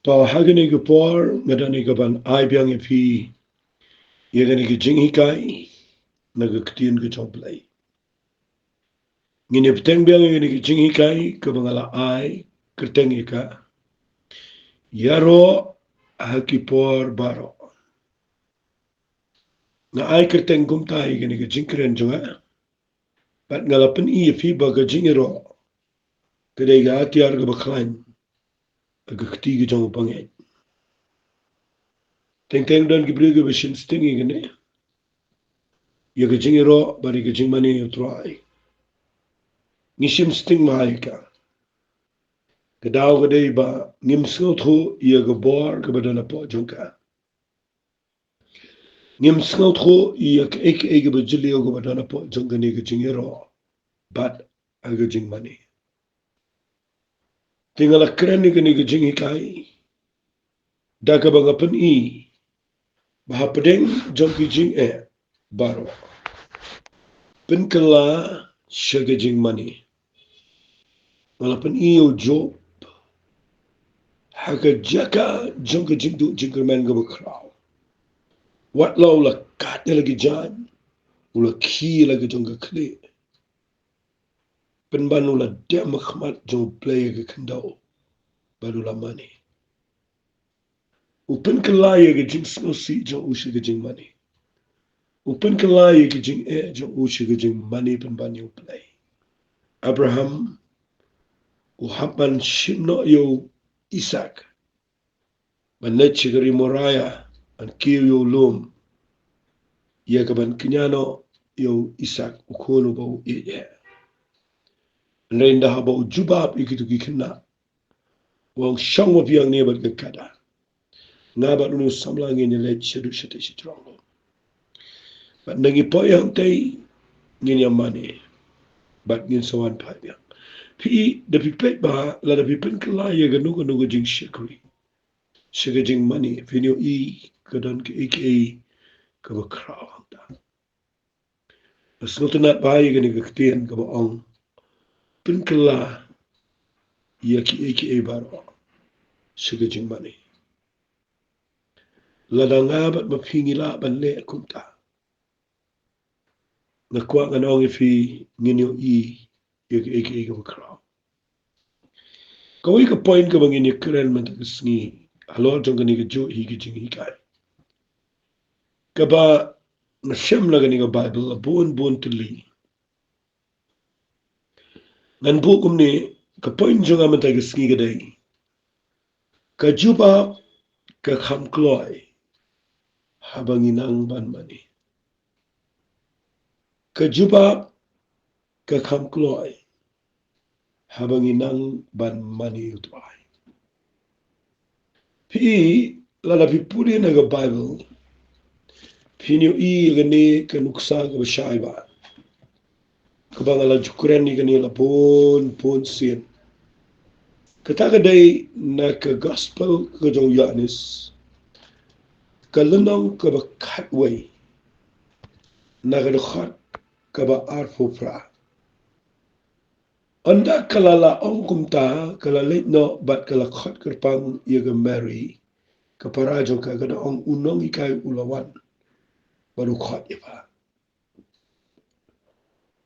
Pa hagani ke por ngadani ke ban ai biang e phi yegani ke jing hikai naga ktien ke choplai. Ngine peteng biang yegani ke jing hikai ke bangala ai kerteng ika. Iaroh haki por Baroh. Na ai kerteng kumtai yegani ke jing keren jonga. Pat ngalapen I phi ba ke jing ro. Kedai ga atiar ke baklan. Aga kti ke jong pangai. Teng dan gibri ke beshin sting yegani. Ya ke jing ro bari ke jing mani utrai. Ngishim sting mahaika. Kedau kedai ba ngim thu ia ke bor ke badana po jongka. Ngim thu ia ke ke bajili ke badana po jongka ni ke jingero. But aga jing mani. Tinggal keren ni ke jing hikai. Da ke bangapan I. Baha pedeng jongki jing Baroh. Penkela syaga jing mani. Walaupun I ujo haka jaka jongka jing tu jing kermen ke bakrau. Wat lau la kat lagi jan. Ula ki lagi jongka kli. Penban ula dia makhmat jong play ke kendau. Baru lama ni. Upen kelai ke jing snosi jong usi ke jing mani. Upen kelai ke jing jong usi ke jing mani penban yung play. Abraham uhapan shino yo Isaac. Banet chigari moraya an kiyo yo lum. Ia kaban kinyano yo Isaac ukono bau iya. Renda habau jubab ikitu kikena. Wang syang wapiang ni bat kekada. Ngabat unu samlangi ni lej sedu sete sitrong. Bat nangi poyang tay ngin yang mani. Bat ngin sawan payang. Pi da pipet ba la da pipen kelaya ganu jing syakri. Syaka jing mani finyo I kadan ke aka ke bakrawang da. Asnotunat bayi gani kektian ke baong. Pen kela ia ki aka Baroh. Syaka jing mani. Lada ngabat mapingila ban le kumta. Nakuak nganong ifi nginyo I aka ke bakraw. Kau ika point ka bangin ya keren man takasngi. Halor jong kani ka jo higi jing hikai. Kaba nasyam na kani ka Bible buon tuli. Nan bukum ni ka point jong aman takasngi ka day. Ka juba ka kamkloy habang inang ban mani. Ka juba ka kamkloy habang inang ban mani utway. Pi lalapi puri na ka Bible. Pinyo I gani ka nuksa ka basyay ba. Kabang ala jukuran ni kanila pun sin. Kataka day na ka gospel ka jong Yanis. Kalanong ka ba katway. Na ka dukhat ka ba arfo pra. Anda kalala ong kumta kalalit no bat kalakhat kerpang yaga Mary. Kaparajong ka kada ong unong ikay ulawan. Baru khat iba.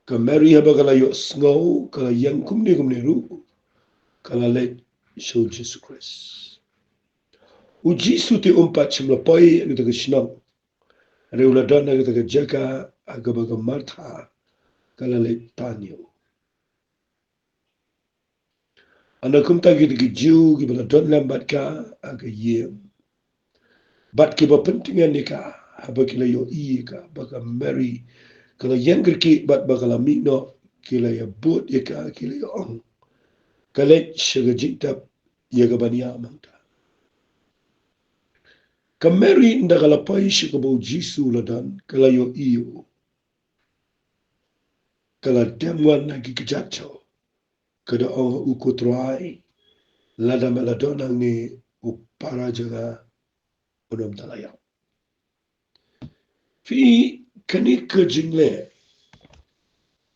Ka Mary haba kalayo sngow kala yang kumni ru. Kalalit so Jesus Christ. Uji suti umpat simlapoi kita ke sinang. Reuladon kita ke jaga agabaga Martha kalalit tanyo. Anak kumta kita ke jiu kita ladon lambat ka aga yem. Bat kita pentingan ni ka haba kila yo I ka baga Mary kala yang kerki bat bagala mikno kila ya but ya ka kila yo ong. Kalit syaga jiktap ya gabaniya mangta. Kameri nda kalapay siya kabaw Jisu ladan kalayo iyo. Kalademwan na gigijatso. Kada ang ukutruay. Lada maladonang ni upara jaga unam talayaw. Fi kani ka jingle.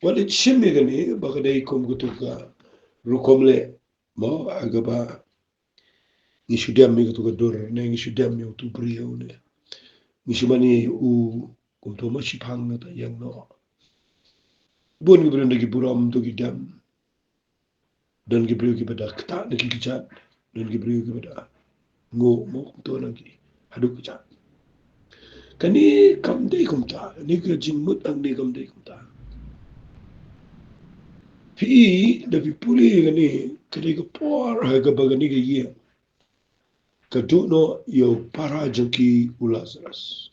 Walit siyami gani baka day kum kutuka rukomle mo agaba. Ni shudam mi to dor ne ni shudam mi to brio ne. Ni shimani u kum to mashi phang na ta yang no. Bon gi brio gi buram to gi dam. Dan gi brio gi bada kta ne ki chat. Dan gi brio gi bada ngo mo to na gi hadu ki chat. Kani kam dei kum ta ni ke jing mut ang ni kam dei kum ta. Pi da pi puli gani kani ka por ha ga bagani ga ye. Ka do no yo para jangki u Lazarus.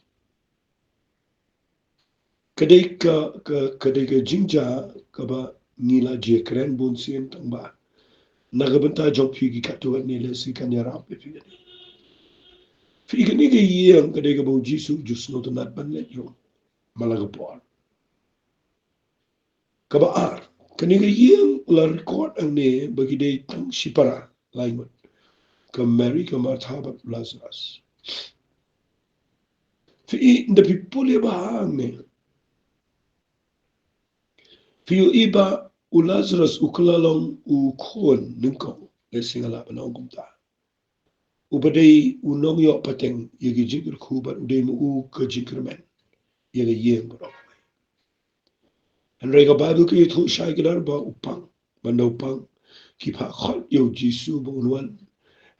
Kadai ka jingja ka ba nila je kren bon sien tang ba. Nagabanta jong pi ki katuan nila si kanya rap pe pi gani. Fi gani ga ye ang kadai ka bo jisu jus no to nat ban let yo. Malaga por. Ka ba ar. Kani ga ye ang la record ang ne bagi day tang sipara laingot. Ka Mary ka Martha ba Lazarus. Fi nda pi puli ba ang ne. Fiu iba u Lazarus u kalalong u kon nungkong le singala pa naong kumta. U badai u nong yo pateng yagi jingir kubat u day mo u ka jingir men yaga yeng barok. An rega Bible ka yito shay kadar ba upang banda upang ki pa khot yo Jisu ba unwan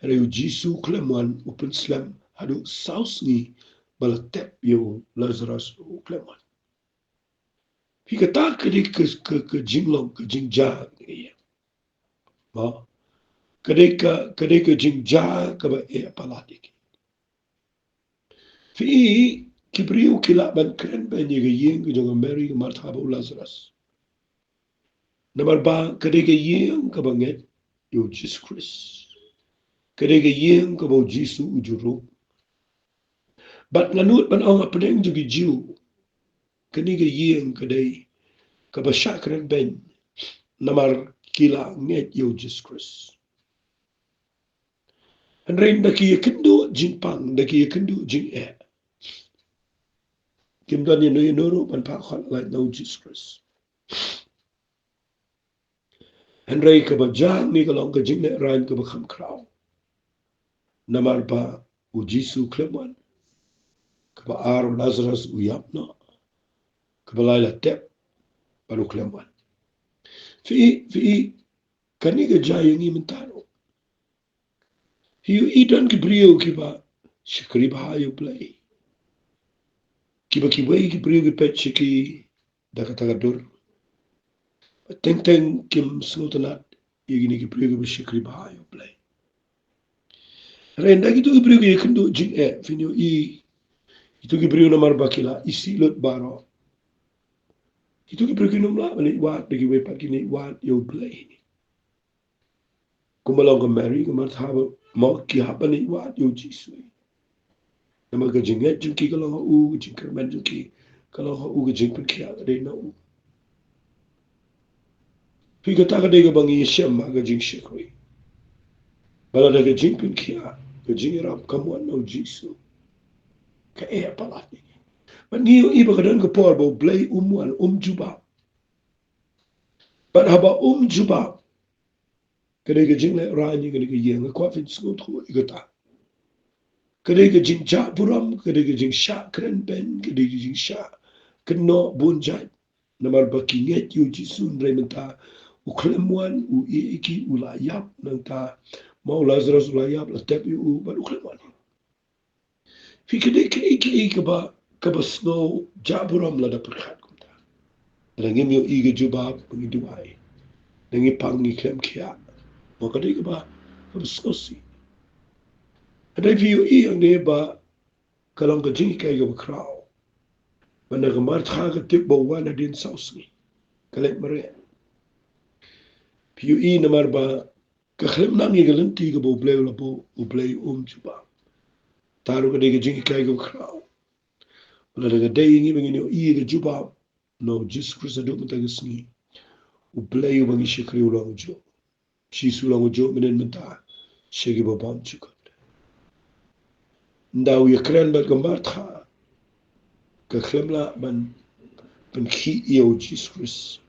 hara yo Jisu klemwan upin slam hadu saus ni bala tep yo Lazarus u klemwan. Fi kata kadi ka jinglong ka jingja ya. Ma kadai ka jingja ka ba e palatik. Fi kibriu kila ban kren ban ye yeng ka jong Mary ka Martha ba Lazarus. Namar ba kadai ka yeng ka ba nget yo Jesus Christ. Kadai ka yeng ka ba Jisu ujuro. Bat lanut ban ang apneng jugi jiu. Kani ka yeng kadai ka ba syakren ben. Namar kila nget yo Jesus Christ. And rain daki yakindu jing pang daki yakindu jing e. Kim dan no yunoro pan pa khot like no Jesus Christ. And ray ka ba jang ni ka long ka jing ne rain ka ba kham kraw. Namar ba u Jisu klemwan. Ka ba ar Lazarus u yap no. Ka ba laila tep baru klemwan. Fi kani ka jayang i mentaro. Hiu idan ki brio ki ba shikri ba hayo play. Ki ba ki way ki brio ki pet shiki dakatagadur. Teng kim snotanat yagini ki brio ki ba shikri ba hayo play. Renda gitu ki brio ki yakindu jing e finyo itu ki brio namar bakila isi lot Baroh. Itu ki brio ki numla balik wat dagi way pat kini wat yo play. Kumalong ka Mary ka Martha mo ki hapani wat yo Jisu. Nama ka jinget jing ki kalong u jing kerman jing ki kalong u ka jing pen kia ka day na u. Fi ka taka day ka bangi siyam ka jing shikri. Bala da ka jing pen kia ka jing irap kamuan na Jisu. Ka e palat ni. But niyo iba ka dan ka por ba blay umuan juba. But haba juba. Kadai ka jing le rani kadai ka yeng ka fin snut ko igata. Kadai ka jing ja buram kadai ka jing sha kren ben kadai ka jing sha keno bunjat namar bakinget yu Jisun rementa u klemwan u iki u layap nanta mau Lazarus u layap la tep u ba u klemwan. Fi kadai ka iki ka ba snow ja buram la da perkhat kumta. Langim yu iga jubab pengiduai. Nangi pangi klem kia. Mo kadai ka ba skosi. Ada view ang ne ba kalong ka jing kay ka kraw. Banda ka Martha ka tip ba wana din saus ni. Kalit mare. View namar ba ka khlem nang i galanti ka ba ublay la bo ublay juba. Taro ka de ka jing kay ka kraw. Wala ka day ngi bangin ka juba no Jesus Christ do mata gasni. Ublay bangi shikri ulang jo. Shisu lang jo menen mata. Shigi ba bam chukot. Ndaw yakran ba ka Martha ka klemla ban ki yo Jesus Christ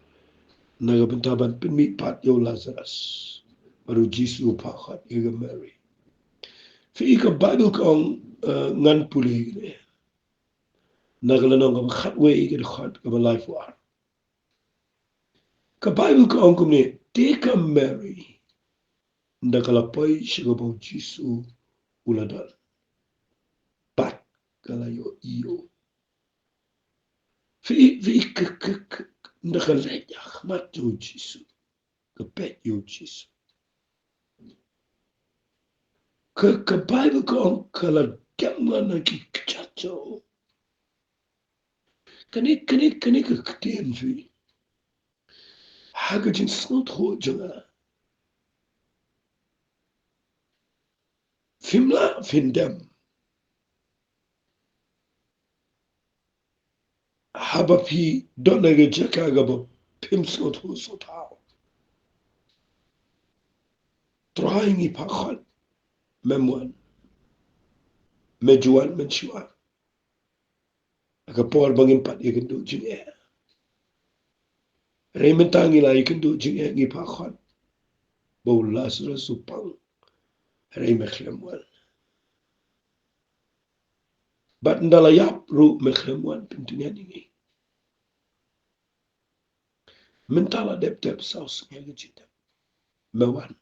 nagabentaban pinmi pat yo Lazarus baru Jesus upakhat iga Mary Fi ka Bible kong ngan puli ne. Nagalanong ka khatwe ka khat ka life war. Ka Bible kong kumne take a Mary. Nakalapay siya ka Jisu uladan. Pat kalayo iyo. Fi ka nakalaya mat yo Jisu. Ka pet yo Jisu. Ka Bible kong kala gamma na ki chacho. Kani ka kten fi. Haga jin snot ho janga. Fimla findem. Haba fi donaga jaka gaba pim snot ho sotao. Trying i pakhan. Memwan. Mejuan menchuan. Aga por bangin pat ikan do jing e. Rementangi la ikan do jing e ngi pakhan. Bau Lazarus upang. Remeklemwan. Bat ndala yap ru meklemwan pintingan ini. Mentala dep saus ngaga jita. Mewan.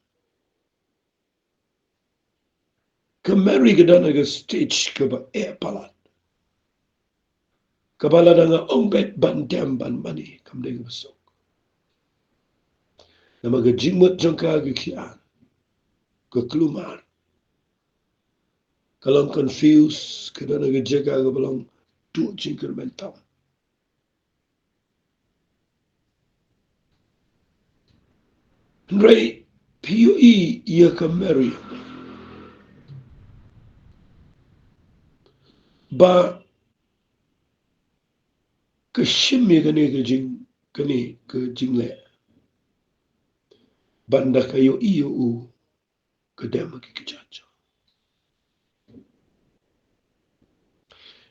Ka Mary ka danaga stage ka ba e palat. Kabala nga ongbet bandem ban mani kam dega besok. Na maga jingmut jangka ga kian. Ka kelumar. Kalang confused ka danaga jaga ga balang tu jingkar mentam. Ray PUE iya ka Mary. Ba ka shimmi gani ka jingle. Banda kayo iyo u ka dema ki kichacha.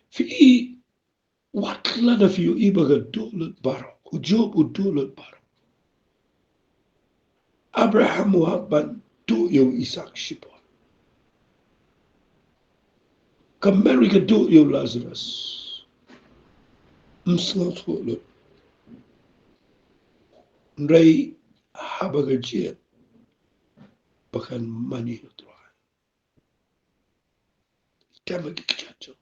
Fi wat lada fi yu iba ga dolet Baroh. Job u dolet Baroh. Abraham waban do yung Isaac Shipon. Ka Mary ka do yung Lazarus. Msngat hulot. Ray habaga jet. Bakan mani utroy. Tema kichacho.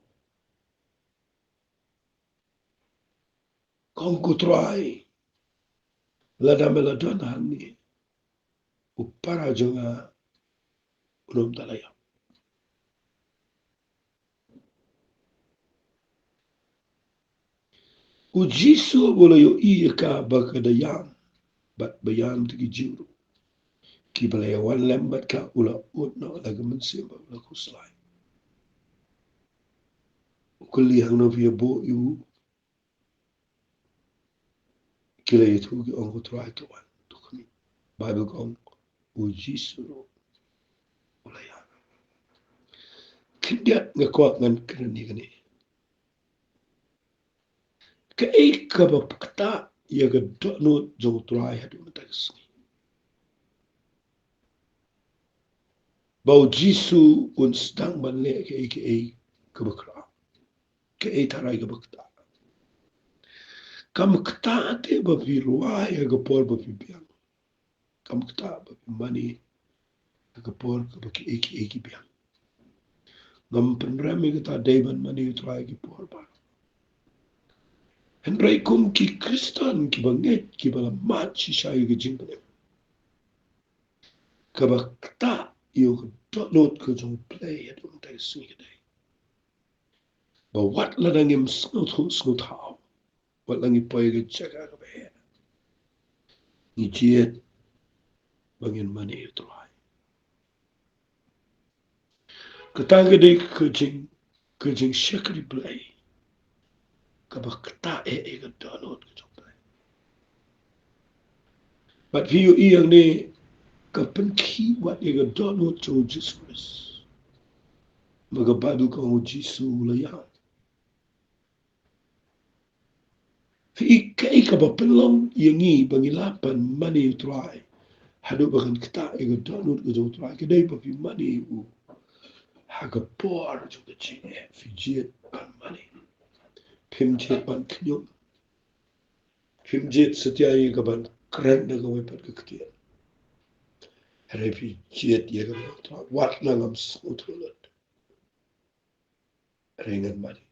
Kong kutroy. Lada meladon hani. Upara jonga unom dalaya. Ujisu wala yo iya ka baka dayam. Bat bayam tiki jiru. Kibalaya wan lembat ka ula ut na lagaman simba ula kuslay. Ukuli hang na via bo yu. Kila itu ki ang kutroy kawan. Tukani. Bible kong ujisu ula ya. Kindiat ngakuat ngan kanani kani. Kay kabapakta yaga dono jong try hadu matagsni. Bau Jisu un stang banle kay kabakra. Kay taray kabakta. Kamkta ate bapi ruay agapor bapi biang. Kamkta bapi mani agapor kabaki eki biang. Ngam penrami kata dayman mani utray kipor ba. Henry kum ki Kristan ki banget ki balamat si sayo gajing panem. Kabakta yung donot ko jong play at tayo singiday. Ba wat ladang im snut hao. Wat lang ipoy ga jaga ka ba. Ni jiet bangin mani utray. Katanga day kajing shakri play. Kabakta ga donot ko jong play. But hiyo iyang ni kapenki wat ga donot jong Jesus. Magabado ka ng Jisu layang. Ika ba pelong yangi bangilapan mani utray. Hado bakan kita ega donut ujung utray. Kadai pa pi mani u. Hagapor juga cing fijit ban mani. Pimjit ban kenyum. Pimjit setiai ke ban keren na gawe pat ke ketian. Hari fijit ya ke wat langam sutulot. Ringan mani.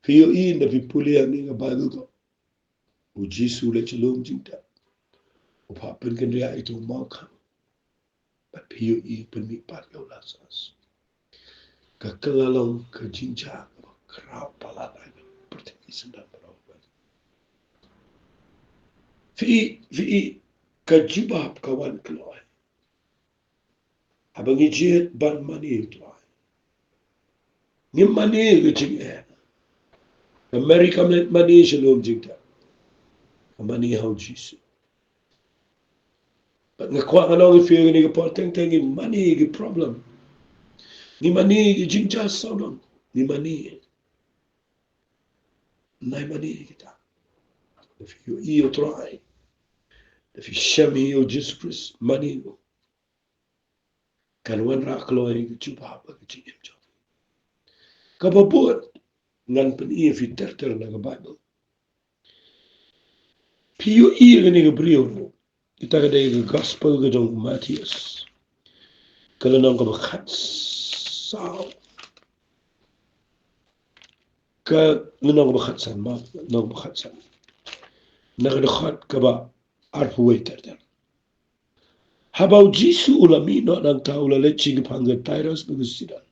Fiyo in na pipulian ni ngabalu ko. Uji sule celung cinta. Upapan kan ria itu makan. But piyo i penipat kau lasas. Kekalalong kejinja kerap palata pertengah sedang berobat. Fi kejubab kawan keluar. Abang ijit ban mani keluar. Ni mani kejing Amerika mani shalom jingta. Mani hau jisu. But ngakwak anong ifio ni kapoteng tengi mani ki problem. Ni mani ki jingja saudon. Ni mani. Nai mani kita. If you iyo try. If you shami iyo Jesus Christ mani mo. Kan wan rak loy ki jubab ki jingem jo. Kababot ngan pen iya fi terter na ka Bible. Piyo iya ni ka brio no. Kita ka day gospel ka jong Matthias. Kalau nang ka bakat sao. Ka nang ka bakat san ma nang bakat san. Nakadakhat ka ba arpuway terter. Habau Jisu ulami no nang taula leching pangga Tyrus bagusida.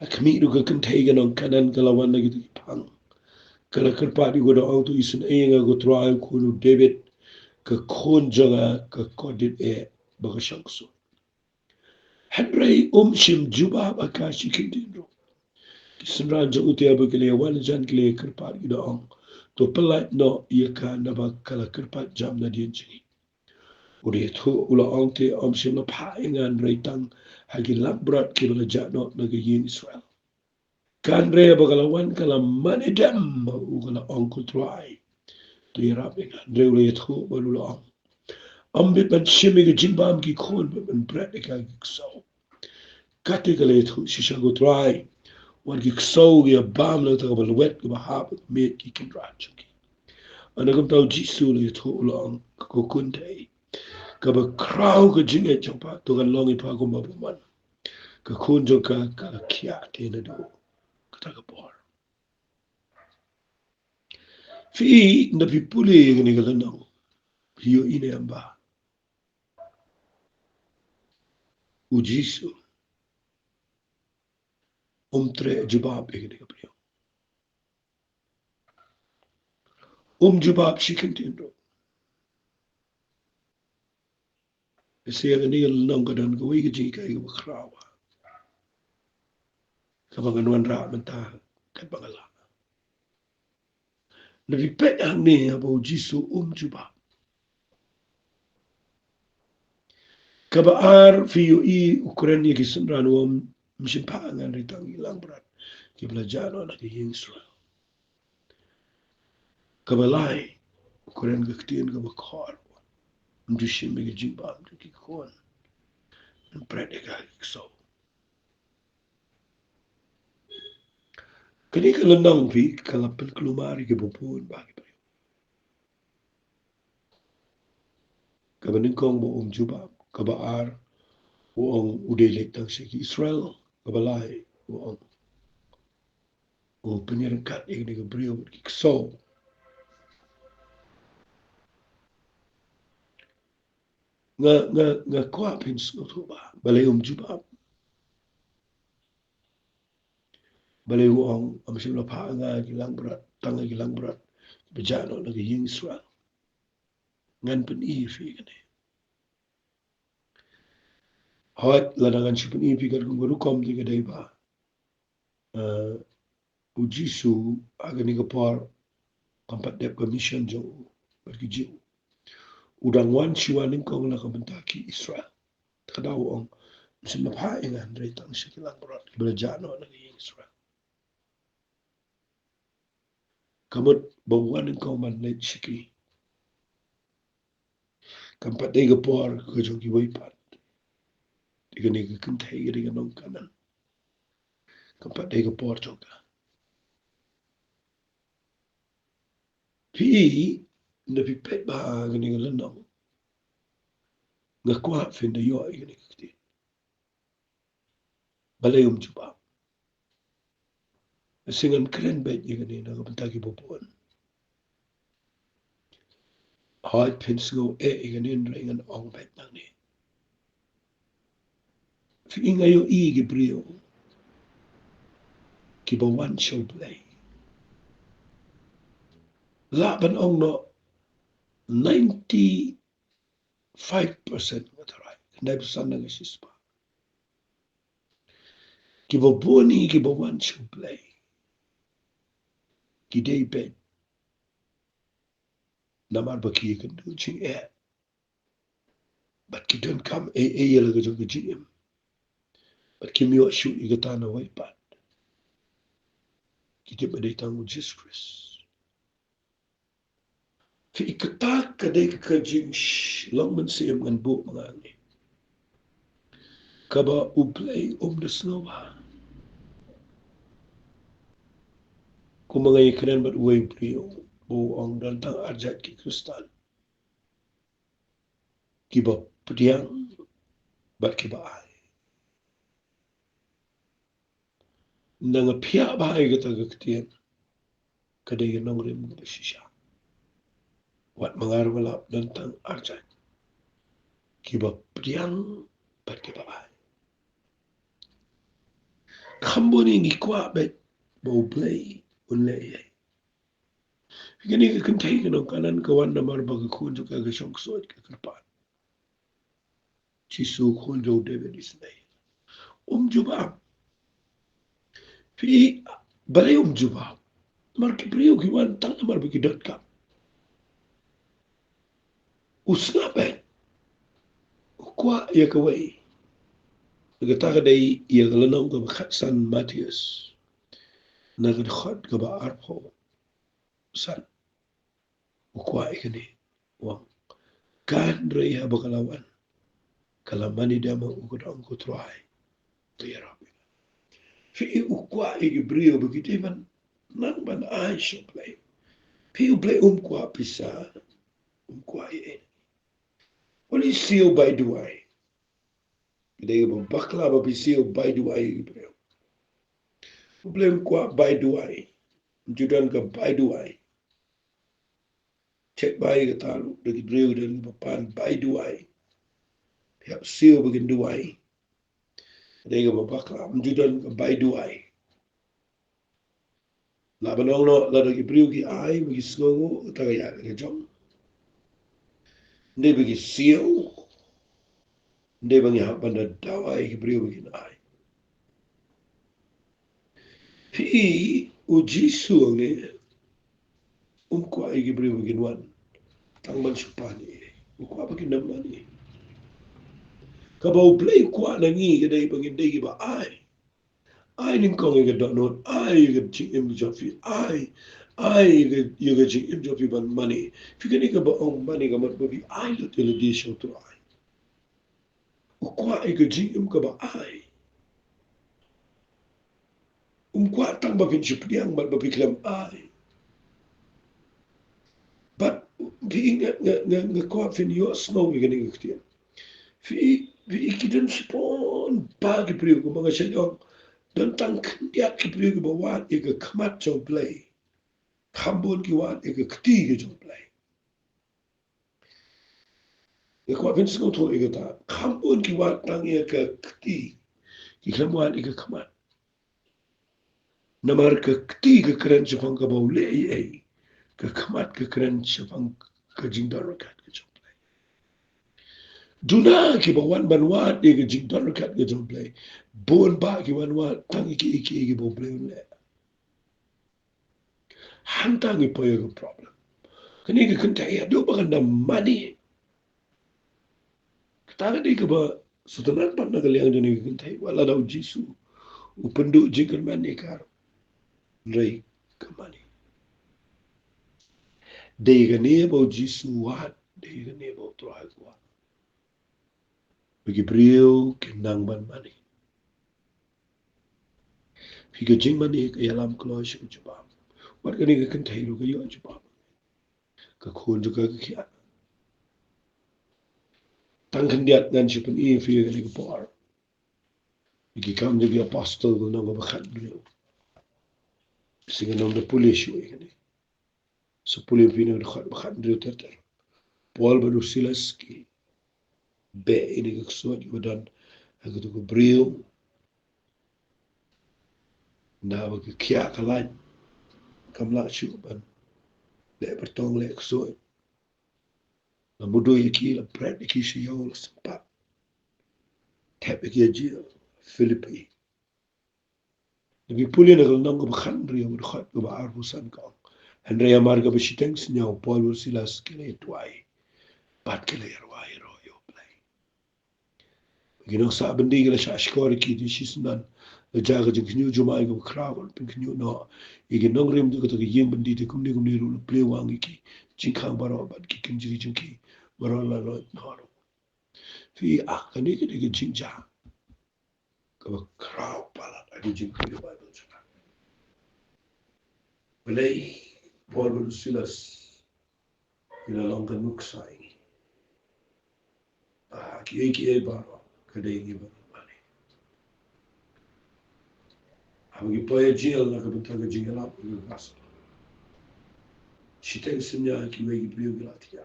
Akmi du ka kantay ka nang kanan kalawan na gitu pang. Kala kerpati ko daw to isun nga ko trial ko David ka konjaga ka kodit baka shangso. Hadray shim jubab akashi kindindro. Kisun ranja uti abagile wala jan kile kerpati daw to pelat no iya ka nabag kala kerpat jam na diyan jini. Uri itu ula angte shim na paingan reitang hagi labrat kibala jano nagayin Israel. Kanre bagalawan kala manidam ugala angkul try. Tuyarapin andre ula itu balula ang. Ambit man shimi ka jimbam ki kon man pratika ki ksaw. Kati kala itu shishago try. Wan ki ksaw ki abam na taka balwet ki bahap mit ki kinrach ki. Anagam tau jisu la itu ula ang kukuntay. Kaba kraw ka jinget jangpa tukan longi pa kumbabuman. Kakunjong ka kiyate na do. Katagapor. Fi na pipuli ngani kalanang. Hiyo ine amba. Ujisu. Tre jubab ngani kapriyo. Jubab shikintindro. Siya ngani kalanang kadan kawai kajika ika makrawa. Kabanganuan ra menta kabangala. Nabipet ni aba ujisu jubab. Kabaar fiyo i Ukraine kisunran msimpangan ritang ilang berat. Kiblajano na kiying Israel. Kabalay Ukraine kaktiin kabakar. Mdushim mega jimbam kikon. Predika kikso. Kani kalanang fi kalapin kelumari kibupun bagi pa. Kabaningkong mo jubab. Kabaar uang udelik tang si Israel. Kabalay uang penyerangkat ini kebriyo kikso. Nga kwa pins no ba. Balay jubab. Balay uang amsim na pa nga gilang berat. Tanga gilang berat. Bejano naging Israel. Ngan pen ifi kani. Hawat ladangan si pen ifi kan kung garukom di kaday ba. Ujisu agani kapar kampat dep commission jo berkijiu. Udang wan siwaning kong nakabentaki Israel. Kadaw ang musim mapaingan retang sa kilang berat. Berjano naging Israel. Kamot bawaning kong manlet siki. Kampat day kapar kajong kiwaypat. Ikan ni kentai ikan nong kanan. Kampat dia ke porto ka. Pi na pi pet ba ikan ni lenong. Ngakwa fin da yo ikan ni kiti. Balay cuba. Singan keren bet ikan ni nakapentaki popon. Hard pins go ikan ni ringan ong bet nang ni. Fi ngayo i brio. Kiba one show play. Laban ong no 95% mataray. Hindi pesan na sispa. Kiba boni kiba one show play. Kiday bet. Namar baki kan do ching But ki don't come yela ga jog GM. But ki mi shoot igatana way pat. Ki di baday tango Jesus Christ. Fi ikatak kaday ka jing longman siyam ngan bu mga ni. Kaba uplay the snowa. Kung mga ikanan ba't uway priyo. Buong dantang arjat ki kristal. Kiba pediang ba't kiba ay. Nang pia bahay katagaktiyan. Kaday nang rin mga basisya. Wat mangarwalap dantang arjat. Kiba pediang ba't kiba ay. Kamboni ngi kwa bet bo play unle ye. Gani ka kantay ka ng kanan kawan na marbaga kunjo ka gasyong suot ka karpan. Chisu kunjo David isnay. Jubab. Fi balay jubab. Marki priyo kiwan tang na marbagi ka. Usna bet. Kwa ya kaway. Nagata ka day iya kalanaw ka bakat San Matias. Nagadakot ka ba arpo. San. Ukwa ikani. Wang. Kan ray habakalawan. Kalamani dama ukod ang kutruhay. Iaroh. Fi ukwa brio begitu man nang ban ay siya play. Fi play kwa pisa. Kwa ye. Wali siyo by duay. Kaya ba bakla ba siyo by duay brio. Play kwa by duay. Judan ka by duay. Check by ka talo. Dagi brio dan papan by duay. Kaya siyo bagin duay. Kaya ba bakla. Judan ka by duay. Laban ang no, lada ibriw ki ay, magis ngongo, tagaya ka jom. Hindi bagi siyo, hindi bagi hapan na daway ibriw ki ay. Fi uji suang kwa ay ibriw ki wan, tangman supani, kwa bagi naman Kabaw play kwa nangi, kaday bagi hindi ba ay. Ay ning kong yung gadonot, ay yung chingim jofi, ay yung chingim jofi ban money. Fikani ka ba ang money ka matbabi, ay lut yung disyo to ay. Ukwa yung chingim ka ba ay. Kwa tang ba kinsyupiang matbabi klam ay. But, giingat nga kwa fin yos no yung ganing iktiyan. Fi ikidan sipon, pagi priyo ko mga siya tentang kendiak kipriyo bawa ika kamat jong play. Kambon kiwan ika ketiga jong play. Ika wapin sengong to ika ta. Kambon kiwan tang ika ketiga. Ika muan ika kamat. Namar ka ketiga keren sipang kabaw lei. Ka kamat ka keren sipang ka jingdarakat ka jong play. Duna kibawan banwat ika jingdarakat ka jong play. Bon ba kiwan wat tang iki baw play unle. Hantang ipo yung problem. Kani ka kantaya, do ba ka na money? Kataga di ka ba, sutanan pa na kaliang din yung kantaya, wala daw Jisu. Upando jingkan man ikar. Ray ka money. Day ka niya ba Jisu wat, day ka niya ba tuhay ko wat. bagi beliau kenang ban mani. Figa jing mani ke yalam keluar syuk jebab. Wat kani ke kentai lu ke yuk jebab. Ke khun juga ke kiat. Tang kendiat dan syupen iya figa kani ke por. Bagi kam jadi apostol ke nang bakat beliau. Sehingga nang de polis syuk kani. Sepuluh figa dekat bakat beliau terter. Paul baru silas ki. Be ini ke kesuat dan aku tu ke beliau. Na bagi kiat kalan. Kam lak syuk ban. Lek bertong lek kesuat. Na mudo iki la pret iki siyaw la sempat. Tap iki aja Filipi. Lebih pulih nak nang ke bakat beliau dekat ke baharusan kau. Andrea marga besiteng senyaw Paul silas kile tuai. Pat kile yarwai royo play. Ginang sa bendi kile sa skor ki di sisnan. Jaga jeng kenyu jumai ke krawal pen kenyu no. Igi nong rim tu kata yeng bendi te kumni ru play wang iki. Jingkang Baroh bat ki kenjiri jengki. Baroh la lo no. Fi kani ke de jingja. Ke kraw palat adi jengki de Bible sana. Belai Paul silas ila langkan nuksai. Ki Baroh kadai ngi Baroh. Agi poya jail na kabutang ka jingala ko yung kaso. Siteng sinya ki wegi beliau gelatia.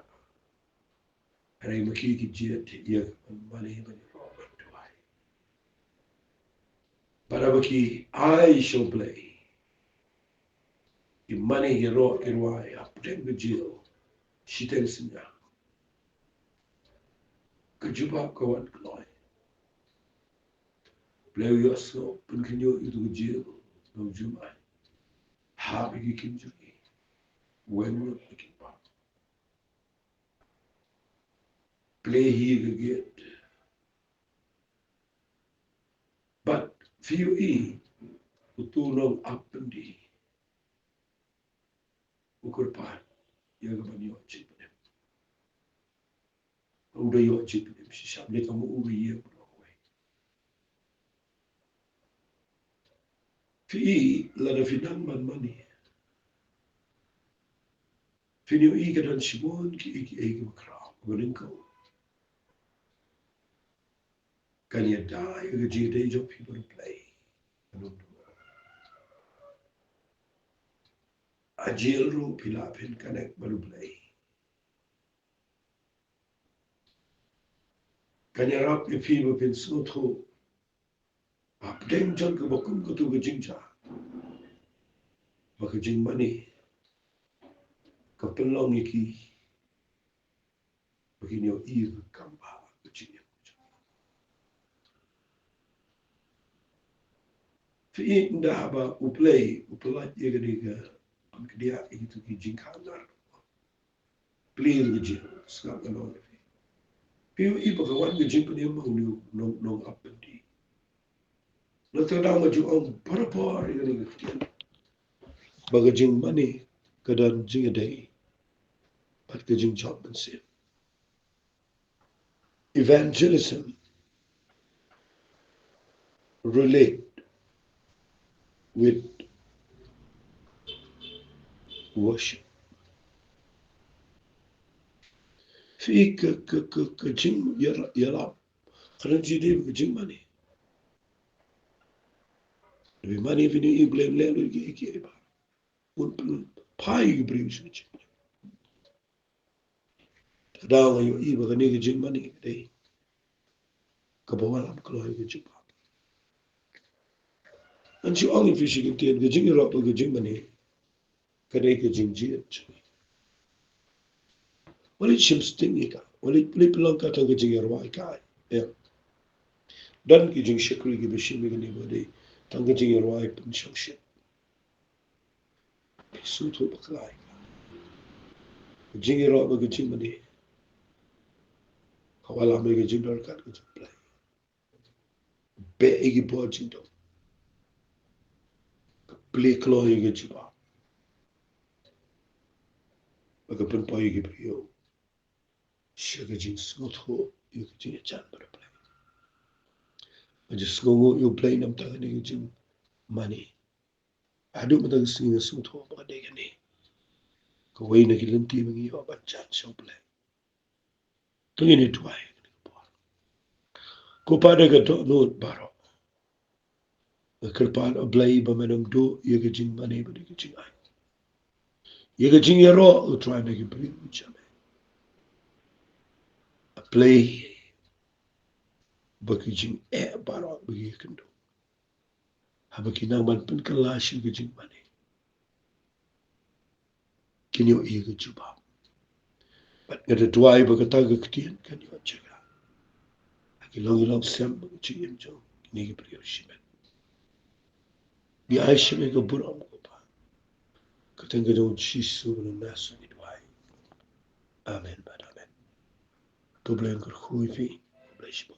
Aray makiki jail te iya mali mani Robert tuai. Para baki I shall play. Imani hero irwai aputeng ka jail. Siteng sinya. Kejuba kawan kloy. Beliau yosno penkenyo itu ka jail. Nam jumai. Habi ki kinjuri. Wenlo ki pa. Play here again. But VUE utulong apendi ukur pan yang kapan yo cip dem. Udah yo cip dem si sabne kamu udah ye beroi. VUE lada finan man mani. VUE kadan simon ki iki egi makrau. Guringkau. Kan ya da yo jide jo people play. Ajil ru pilapin kanek baru play. Kanya rap ye people pin sotho. Apdeng jon ke bakum ke tu ke jingja. Baka jing mani. Kapelong iki. Begini yo iya ke kamba ke jing. Fi nda ba uplay ye gani ga dia itu ki jingkandar. Play the jing skap no. Fi iba ka wan ga jing ni mo no appendi. No ta da ma ju on parapar ye gani ga. Baga jing mani kadan jing dai. Pat ka jing job man se. Evangelism relate with worship. Fi ka jing yala kadan jide ka jing mani. Lebih mani fi ni blame lelu ki ba. Un pai bring switch. Dawa yo iba ka ni jing mani dai. Ka bawalam kalau ay jing. An si ong fi shi kintian ka jing ro ka jing mani. Ka dai ka jing jet. Wali shim sting ka. Wali pelang ka ta ka jing ro ka. Ya. Dan ki jing shakri ki bishim mi ni ba dai. Tang ka jing ro ai pun shang shit. Su to ba kai. Jing ro ka jing mani. Kawala me ka jing dar ka jing play. Be igi po jing do. Play klo igi jing ba. Baka pun po igi brio. Shaka jing snot ho igi jing chan ba play. just go you play nam ta ni jing money. Adu matag sing su tho ba de ni. Ko wei na kilanti mangi ba chat so play. Tu ni tuai. Ko pada ka to no Baroh. Kerpaan ablay ba manam do ye ka jing money ba de ka jing ai. Ye ka jing Iaroh try na ki bring chame. A play ba ki jing Baroh ba ye kan do. Haba ki nang man pen kalash ye ka jing money. Kinyo ye ka juba. But ngada tuai ba ka taga ktian kan yo chaga. Aki long long sem ba ka jing em jo. Kini ki priyo shimen. Di ai shime ka buram ko pa. Ka tenga dong chisu na nasu ni tuai. Amen. But amen. God bless you.